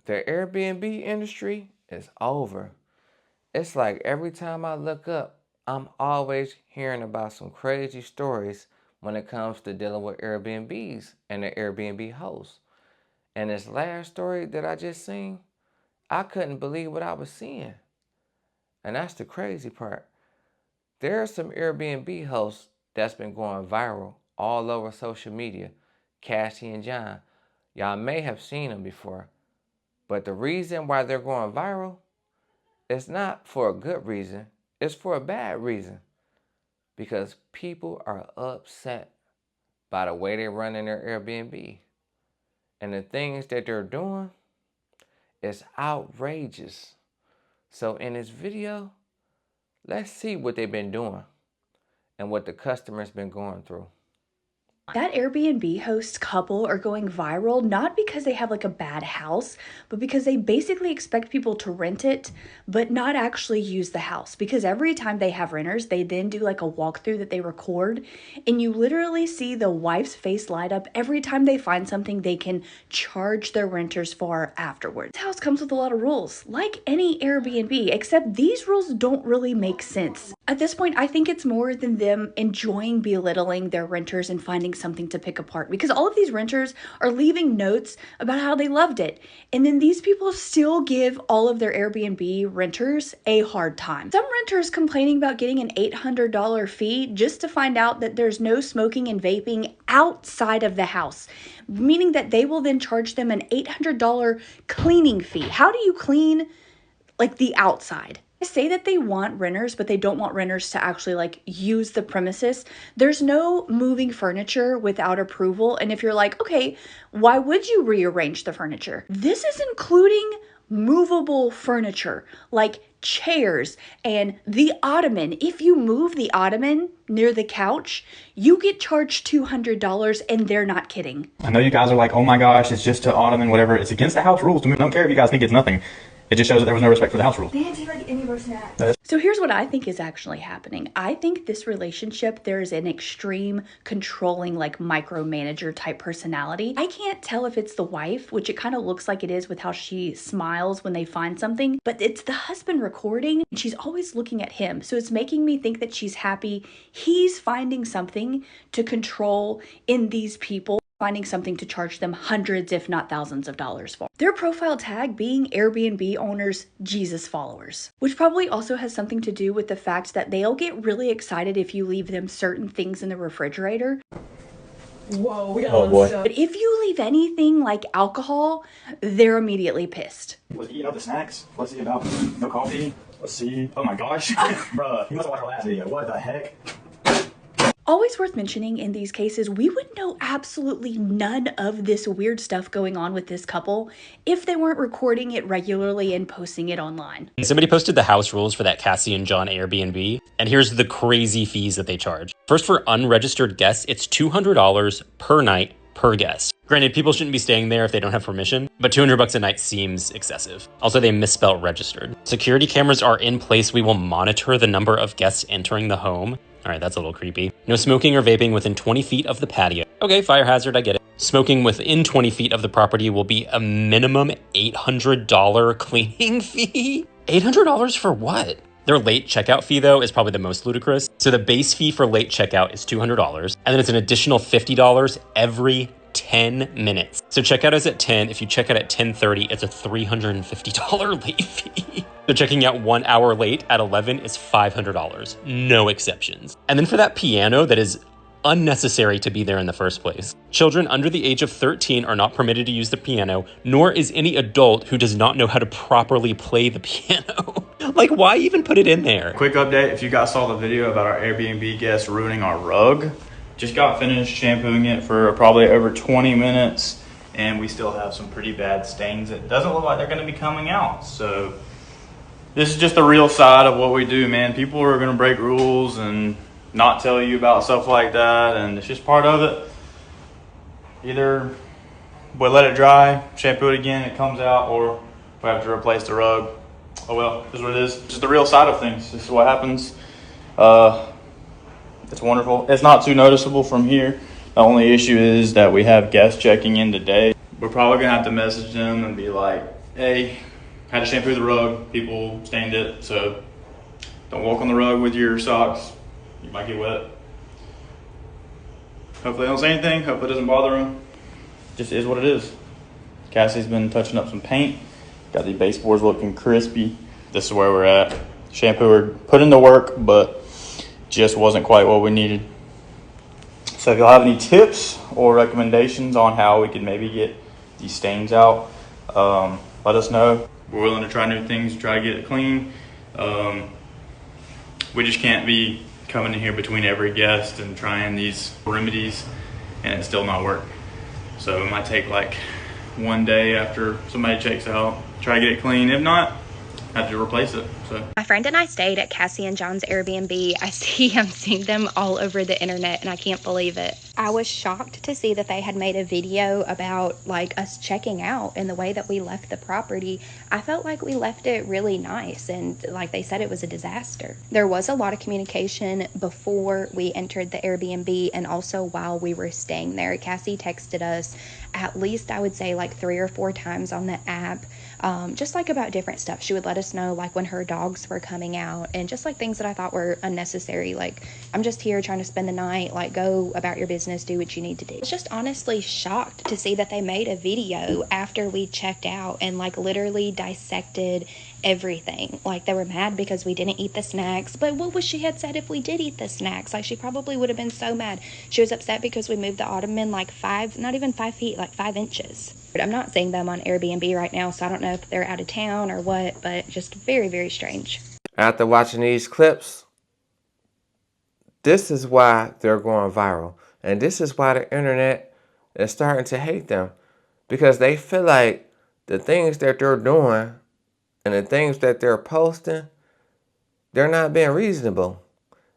The Airbnb industry is over. It's like every time I look up, I'm always hearing about some crazy stories when it comes to dealing with Airbnbs and the Airbnb hosts. And this last story that I just seen, I couldn't believe what I was seeing. And that's the crazy part. There are some Airbnb hosts that's been going viral all over social media. Cassie and John. Y'all may have seen them before. But the reason why they're going viral, it's not for a good reason. It's for a bad reason. Because people are upset by the way they run in their Airbnb. And the things that they're doing is outrageous. So in this video, let's see what they've been doing and what the customer's been going through. That Airbnb host couple are going viral not because they have like a bad house, but because they basically expect people to rent it, but not actually use the house. Because every time they have renters, they then do like a walkthrough that they record, and you literally see the wife's face light up every time they find something they can charge their renters for afterwards. This house comes with a lot of rules, like any Airbnb, except these rules don't really make sense. At this point, I think it's more than them enjoying belittling their renters and finding something to pick apart, because all of these renters are leaving notes about how they loved it. And then these people still give all of their Airbnb renters a hard time. Some renters complaining about getting an $800 fee just to find out that there's no smoking and vaping outside of the house, meaning that they will then charge them an $800 cleaning fee. How do you clean like the outside? Say that they want renters, but they don't want renters to actually like use the premises. There's no moving furniture without approval. And if you're like, okay, why would you rearrange the furniture? This is including movable furniture like chairs and the ottoman. If you move the ottoman near the couch, you get charged $200, and they're not kidding. I know you guys are like, oh my gosh, it's just an ottoman, whatever. It's against the house rules to move. I don't care if you guys think it's nothing. It just shows that there was no respect for the house rules. They didn't take like any of our snacks. So here's what I think is actually happening. I think this relationship, there is an extreme controlling, like micromanager type personality. I can't tell if it's the wife, which it kind of looks like it is with how she smiles when they find something, but it's the husband recording and she's always looking at him. So it's making me think that she's happy he's finding something to control in these people, finding something to charge them hundreds, if not thousands of dollars for. Their profile tag being Airbnb owners, Jesus followers, which probably also has something to do with the fact that they'll get really excited if you leave them certain things in the refrigerator. Whoa, we got But if you leave anything like alcohol, they're immediately pissed. Was he eating up the snacks? What's he about? No coffee? Let's see. Oh my gosh. Bruh, you must have watched our last video. What the heck? Always worth mentioning in these cases, we would know absolutely none of this weird stuff going on with this couple if they weren't recording it regularly and posting it online. Somebody posted the house rules for that Cassie and John Airbnb, and here's the crazy fees that they charge. First, for unregistered guests, it's $200 per night per guest. Granted, people shouldn't be staying there if they don't have permission, but $200 a night seems excessive. Also, they misspelled registered. Security cameras are in place. We will monitor the number of guests entering the home. All right, that's a little creepy. No smoking or vaping within 20 feet of the patio. Okay, fire hazard, I get it. Smoking within 20 feet of the property will be a minimum $800 cleaning fee. $800 for what? Their late checkout fee, though, is probably the most ludicrous. So the base fee for late checkout is $200, and then it's an additional $50 every 10 minutes. So checkout is at 10. If you check out at 10:30, it's a $350 late fee. So checking out 1 hour late at 11 is $500. No exceptions. And then for that piano that is unnecessary to be there in the first place. Children under the age of 13 are not permitted to use the piano, nor is any adult who does not know how to properly play the piano. Like, why even put it in there? Quick update, if you guys saw the video about our Airbnb guest ruining our rug, just got finished shampooing it for probably over 20 minutes, and we still have some pretty bad stains. It doesn't look like they're gonna be coming out. So this is just the real side of what we do, man. People are gonna break rules and not tell you about stuff like that, and it's just part of it. Either we let it dry, shampoo it again, it comes out, or we have to replace the rug. Oh well, this is what it is. Just the real side of things. This is what happens. It's wonderful. It's not too noticeable from here. The only issue is that we have guests checking in today. We're probably gonna have to message them and be like, hey, had to shampoo the rug. People stained it, so don't walk on the rug with your socks. You might get wet. Hopefully they don't say anything. Hopefully it doesn't bother them. Just is what it is. Cassie's been touching up some paint. Got the baseboards looking crispy. This is where we're at. Shampooer put in the work, but just wasn't quite what we needed. So if y'all have any tips or recommendations on how we could maybe get these stains out, let us know. We're willing to try new things, try to get it clean. We just can't be coming in here between every guest and trying these remedies and it still not work. So it might take like one day after somebody checks out, try to get it clean. If not, have to replace it. So my friend and I stayed at Cassie and John's Airbnb. I'm seeing them all over the internet and I can't believe it. I was shocked to see that they had made a video about like us checking out and the way that we left the property. I felt like we left it really nice and like they said it was a disaster. There was a lot of communication before we entered the Airbnb and also while we were staying there. Cassie texted us at least I would say like 3 or 4 times on the app, just like about different stuff. She would let us know like when her dogs were coming out and just like things that I thought were unnecessary. Like, I'm just here trying to spend the night, like go about your business, do what you need to do. I was just honestly shocked to see that they made a video after we checked out and like literally dissected everything. Like they were mad because we didn't eat the snacks, but what would she had said if we did eat the snacks? Like she probably would have been so mad. She was upset because we moved the ottoman like not even 5 feet, like 5 inches. But I'm not seeing them on Airbnb right now, so I don't know if they're out of town or what, but just very, very strange. After watching these clips, this is why they're going viral. And this is why the internet is starting to hate them. Because they feel like the things that they're doing and the things that they're posting, they're not being reasonable.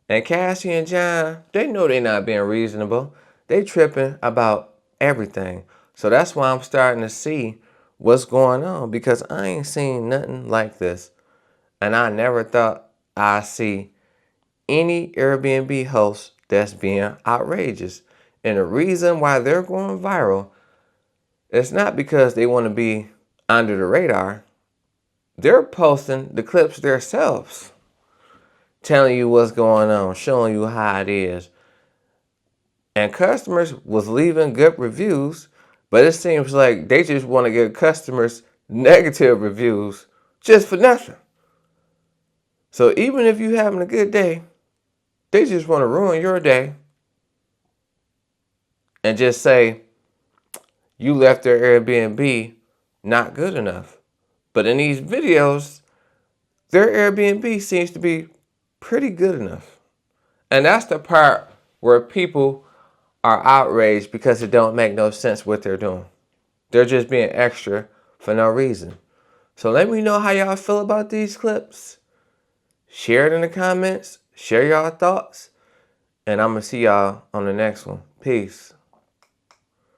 And Cassie and John, they know they're not being reasonable. They tripping about everything. So that's why I'm starting to see what's going on, because I ain't seen nothing like this. And I never thought I'd see any Airbnb host that's being outrageous. And the reason why they're going viral, it's not because they want to be under the radar. They're posting the clips themselves, telling you what's going on, showing you how it is. And customers was leaving good reviews, but it seems like they just want to give customers negative reviews just for nothing. So even if you're having a good day, they just want to ruin your day and just say you left their Airbnb not good enough. But in these videos, their Airbnb seems to be pretty good enough. And that's the part where people are outraged because it don't make no sense what they're doing. They're just being extra for no reason. So let me know how y'all feel about these clips. Share it in the comments. Share y'all thoughts. And I'm going to see y'all on the next one. Peace.